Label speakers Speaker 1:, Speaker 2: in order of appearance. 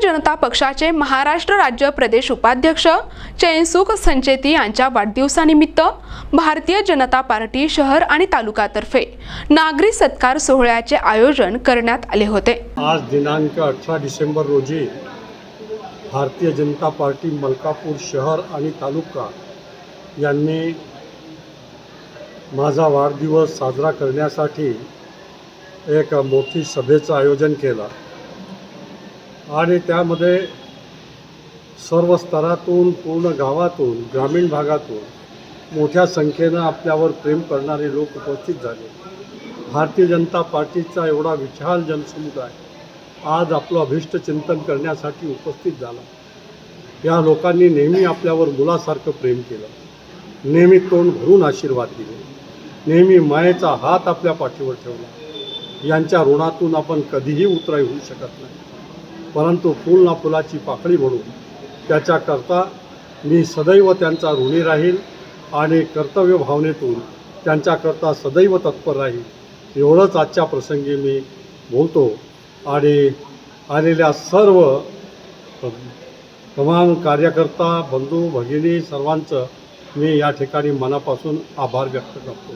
Speaker 1: जनता पक्षाचे महाराष्ट्र राज्य प्रदेश उपाध्यक्ष चैनसुख संचेती यांच्या वाढदिवसानिमित्त भारतीय जनता पार्टी शहर आणि तालुक्यातर्फे नागरी सत्कार सोहळ्याचे आयोजन करण्यात आले होते।
Speaker 2: आज दिनांक 18 डिसेंबर रोजी भारतीय जनता पार्टी मलकापूर शहर आणि तालुका यांनी माझा वाढदिवस साजरा करण्यासाठी एक मोठी सभेचं आयोजन केलं आणि त्यामध्ये सर्व स्तरातून पूर्ण गावातून ग्रामीण भागातून मोठ्या संख्येनं आपल्यावर प्रेम करणारे लोक उपस्थित झाले। भारतीय जनता पार्टीचा एवढा विशाल जनसमुदाय आज आपलं अभिष्ट चिंतन करण्यासाठी उपस्थित झाला। या लोकांनी नेहमी आपल्यावर मुलासारखं प्रेम केलं, नेहमी तोंड भरून आशीर्वाद दिले, नेहमी मायेचा हात आपल्या पाठीवर ठेवला। यांच्या ऋणातून आपण कधीही उतराई होऊ शकत नाही, परंतु फूल ना फुलाची पाकळी म्हणून त्याच्याकरता मी सदैव त्यांचा ऋणी राहील आणि कर्तव्य भावनेतून त्यांच्याकरता सदैव तत्पर राहील एवढंच आजच्या प्रसंगी मी बोलतो। आणि आलेल्या सर्व तमाम कार्यकर्ता बंधू भगिनी सर्वांचं मी या ठिकाणी मनापासून आभार व्यक्त करतो।